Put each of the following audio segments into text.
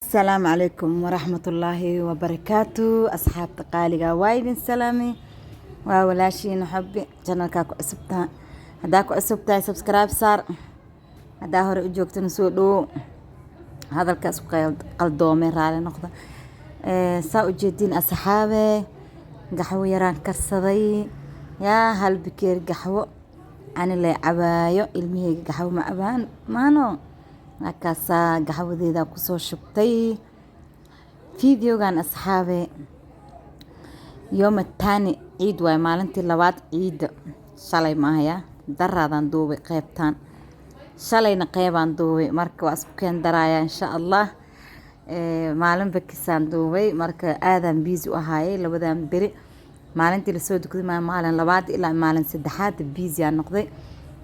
السلام عليكم ورحمة الله وبركاته. أصحاب تقاليقا وايدين سلامي وولاشين حبي جنالكاكو عصبتها هداكو عصبتها سبسكرايب صار هدا هوري ujoogta نسودو hadalkaas qaldoomay raali noqda saa u jeedin asxaabe gaxwo yaraan karsaday yaa hal bikeer gaxwo ani lay cabaayo ilmiheyga gaxwo ma cabaan maano markaasaa gaxwadeeda kusoo shubtay fiideogan asxaabe yooma taani ciid waay maalintii labaad ciida shalay maahaya daraadan duubay qeybtaan shalayna qeybaan duubay marka waa isku keen daraaya insha allah maalin bakisaan duubay marka aadan biisi u ahaayay labadan beri maalintii lasoo dukday maalin labaad ilaa maalin saddexaad biisi aan noqday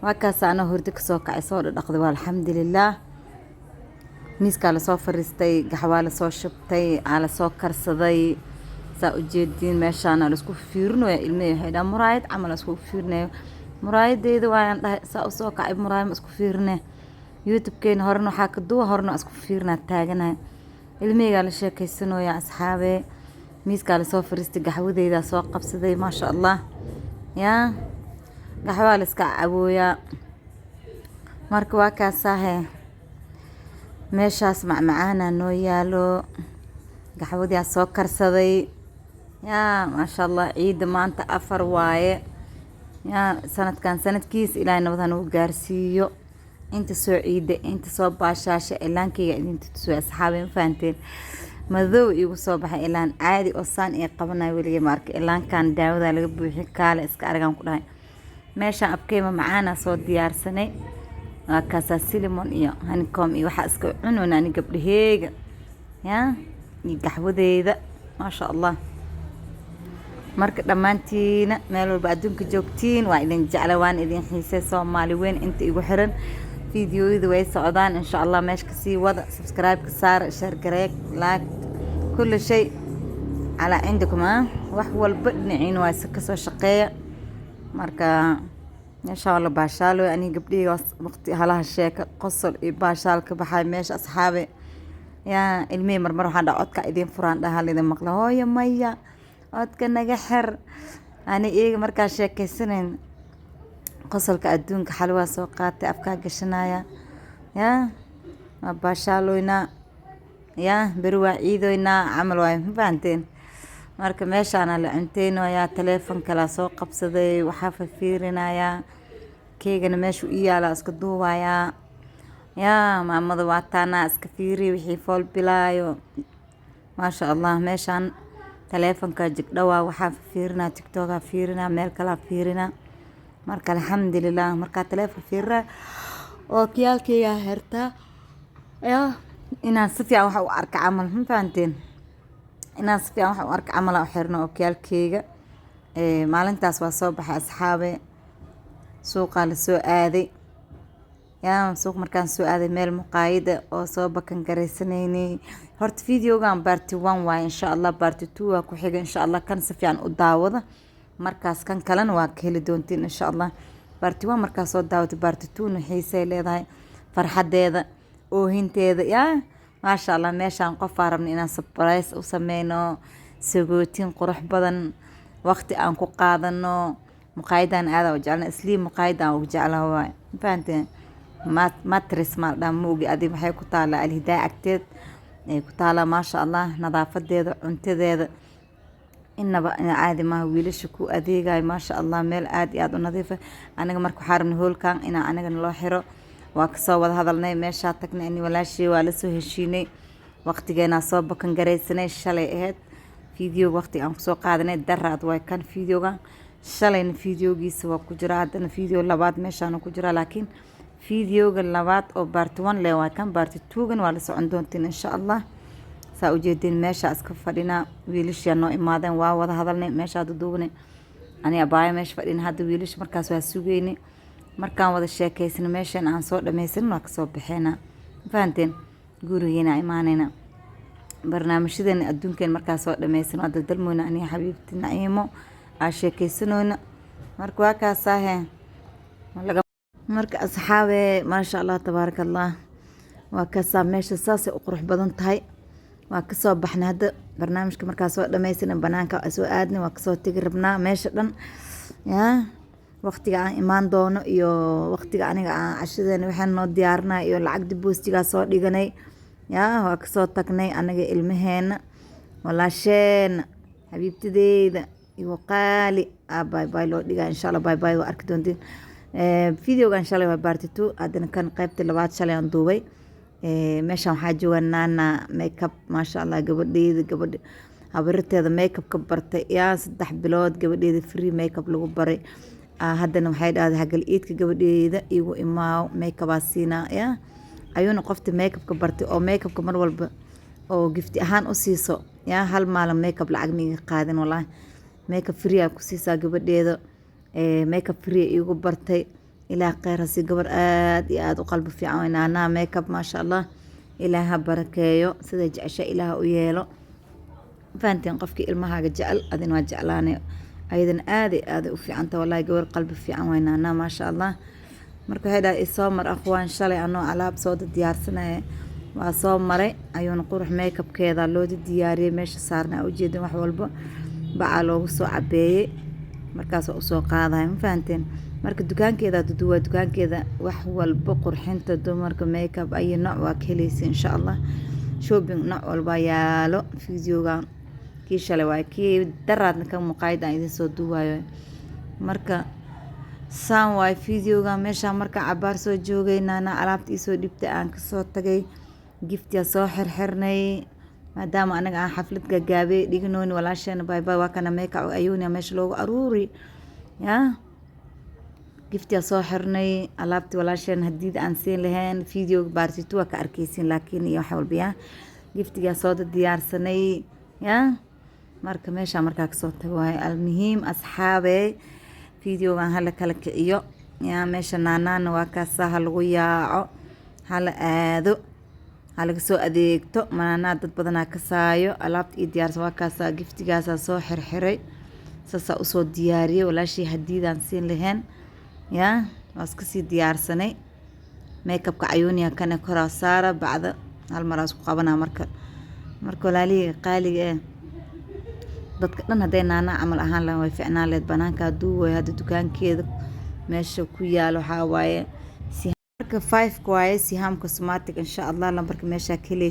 waakaas ana hurdo kasoo kacay soo dhaqday waa alxamdulilah miiskaa lasoo fariistay gaxwaa lasoo shubtay aa lasoo karsaday saa ujeediin meeshaana laisku fiirinayo ilmihii waxay dhaha muraayad camal isku fiirinayo muraayadeeda waayaan dhahay saa usoo kacay muraayad ma isku fiirine youtube-keena horena waxaa ka duwa horena isku fiirinaa taaganahay ilmiheygaa la sheekaysanooya asxaabe miiskaa lasoo fariistay gaxwadeydaa soo qabsaday maasha allah yaa gaxwaa la iska cabooyaa marka waa kaasaahe meeshaas macmacaana noo yaalo gaxwadii aa soo karsaday yaa maasha allah ciida maanta 4 waaye yaa sanadkan sanadkiisa ilaahay nabad nagu gaarsiiyo inta soo ciida inta soo baashaasha ilaankeyga idinta tusoo asxaabe ma fahanteen madow igu soo baxay ilaan caadi oo saan ee qabanayo weligay ma arkay ilaankan daawada laga buuxin kaale iska aragaan ku dhahay meeshaan abkeyma macaana soo diyaarsanay waa kaasaa silimon iyo honeycomb iyo waxaa iska cunoona ani gabdhaheega yaa iyo gaxwadeeda maasha allah marka dhammaantiina meel walba adduunka joogtiin waa idin jecla waan idin xiisay soomaali weyn inta igu xiran fiideoyada way socdaan insha allah meesha kasii wada subscribe-ka saar share gareeg like kulli shay calaa cindakum wax walba dhinaciina waa si kasoo shaqeeya marka insha allah baashaalo ani gabdhihii waqti halaha sheeka qosol iyo baashaal ka baxay meesha asxaabe yaa ilmihii marmar waxaan dhaha codka idin furaan dhaha lidin maqla hooyo maya codka naga xir ani iyaga markaa sheekaysanayn qosolka adduunka xalwaa soo qaatay afkaa gashanaya yaa waa baashaaloynaa yaa beri waa ciidoynaa camal waay ma fahanteen marka meeshaana la cunteynayaa taleefon kalaa soo qabsaday waxaa fiirinayaa keegana meeshu ii yaalaa iska duubayaa yaa maamada waa taanaa iska fiiriya wixii fool bilaayo maasha allah meeshaan taleefonka jigdhawaa waxaa fiirinaa tiktokaa fiirinaa meel kalaa fiirinaa marka alxamdulilah markaa taleefon fiirinaa oo kiyaalkeygaa hertaa yaa inaan si fiican waxa u arka camal ma fahanteen inaan si fiican waxa u arka camal u xirno oo kiyaalkeyga maalintaas waa soo baxay asxaabe suuqaa la soo aaday yaa suuq markaan soo aaday meel muqaayada oo soo bakan garaysanaynay horta fiideogan baarti 1 waaye insha allah baarti 2 waa ku xiga insha allah kan si fiican u daawada markaas kan kalena waa ka heli doontiin insha allah baarti 1 markaas soo daawata baarti 2 na xiisay leedahay farxadeeda oohinteeda yaa maasha allah meeshaan qof aan rabno inaan surprise u sameyno sagootin qurux badan waqti aan ku qaadano muqaayadan aada u jeclana isliim muqaayadan ugu jeclaha waay fahanteen matris maaldhaa moogi adi waxay ku taalaa alhidaa agteed ay ku taalaa maasha allah nadaafadeeda cuntadeeda inaba caadi maaha wiilasha ku adeegayo maasha allah meel aad iyo aad u nadiifa aniga marka waxaa rabnay hoolkan inaa anigana loo xiro waa kasoo wada hadalnay meeshaa tagnay ani walaashii waa lasoo heshiinay waqtigeenaa soo bakan garaysanay shalay ahayd fiideoga waqtiga aan kusoo qaadanay daraad waay kan fiideogan shalayna fiideogiisa waa ku jira haddana fiideo labaad meeshaana ku jira laakiin fiideoga labaad oo baarti 1 le waa kan baarti 2gan waa la socon doontiin insha allah saa ujeedin meesha iska fadhinaa wiilasha noo imaadeen waa wada hadalnay meesha duduubnay ani abaaya meesha fadhina hadda wiilasha markaas waa sugeynay markaan wada sheekaysana meeshan aan soo dhameysanin waa kasoo baxeena fahanteen gurigeena imaanayna barnaamijyadeena adduunkeen markaas soo dhameysan waa daldalmoyna aniga xabiibti naciimo aa sheekaysanoyna marka waa kaasaahe marka asxaabe maasha allah tabaaraka allah waa kasaa meesha saasay u qurux badan tahay waa kasoo baxnay hadda barnaamijka markaa soo dhammaystiran banaanka waa soo aadnay waa kasoo tegi rabnaa meesha dhan yaa waqtiga aan imaan doono iyo waqtiga aniga aan cashadeena waxaan noo diyaarinay iyo lacagta boostigaa soo dhiganay yaa waa kasoo tagnay anaga ilmaheena walaasheena xabiibtideyda iyo qaali bye bye loo dhigaa insha Allah bye bye waa arki doontiin videoga insha Allah waa baarti 2 hadana kan qaybta labaad shalay aan duubay meeshaan waxaa jooga Nana makeup maasha Allah gabadha habarteeda makeup ka bartay yaa 3 bilood gabadheeda free makeup lagu baray haddana waxay dhahday hagal iidka gabadheeda igu imaaw makeup asiina yaa ayuuna qofta makeup ka bartay oo makeup ka mar walba oo gift ahaan u siiso yaa hal maalin makeup lacag miga qaadin wallahi makeup free ku siisaa gabadheeda makeup free igu bartay ilaa qeyrasi gabar aad iyo aad u qalbi fiican Nana makeup maasha Allah ilaaha barakeeyo sida jecesha ilaaha u yeelo faanteen qofkii ilmahaaga jecel adina waa jeclaanay ayadana aad u fiicanta wallahi gabar qalbi fiican way Nana maasha Allah marka waxay dhahay soo mar akhwaan shalay anoo alaab soo diyaarsanay waa soo maray ayuuna qurux makeup-keeda loo diyaariyay meesha saarnaa u jeedin wax walba baa loogu soo cabeeyay markaas oo soo qaaday ma fahanteen marka dukaankeeda duduwa dukaankeeda wax walba qurxinta dumarka makeup ay nooc waa ka helaysa insha Allah shopping nooc walba yaalo videoga kii shalay waa kii daraadna ka muqaayada idin soo duwayo marka saan waa videoga meesha marka cabaar soo joogay Nana alaabtii soo dhibtay aan ka soo tagay giftiya soo xirxirnay maadaama anaga aan xaflad gagaabay dhignoon walaasheena bye bye waa kana makeup ayuuna meesha loogu aruuri yaa giftiya soo xirnay alaabtii walaasheena hadii aan siin lahayn video baarti 2 waa ka arkaysin laakiin iyo wax walba yaa giftiga soo diyaarsanay yaa marka meesha markaa ka soo tagay almuhiim asxaabey videogan hala kala kiciyo yaa meesha Nana waa ka saha lagu yaaco hala aado halaga soo adeegto Nana dad badan ka saayo alaabta ii diyaarsan waa ka saa giftigaas soo xirxiray sasa u soo diyaariyay walaashii hadiidaan siin lahayn yaa waas ka sii diyaarsanay makeup ka ayuuniya kana kora saara bacda hal maraas ku qabana marka walaalihi qaaliga dadka dhan haday Nana amal ahaan la way fiicnaan leed banaanka duuway hada dukaankeeda meesha ku yaalo waxa waaye marka 5 waaye Siham Cosmetic insha Allah lambarka meesha kale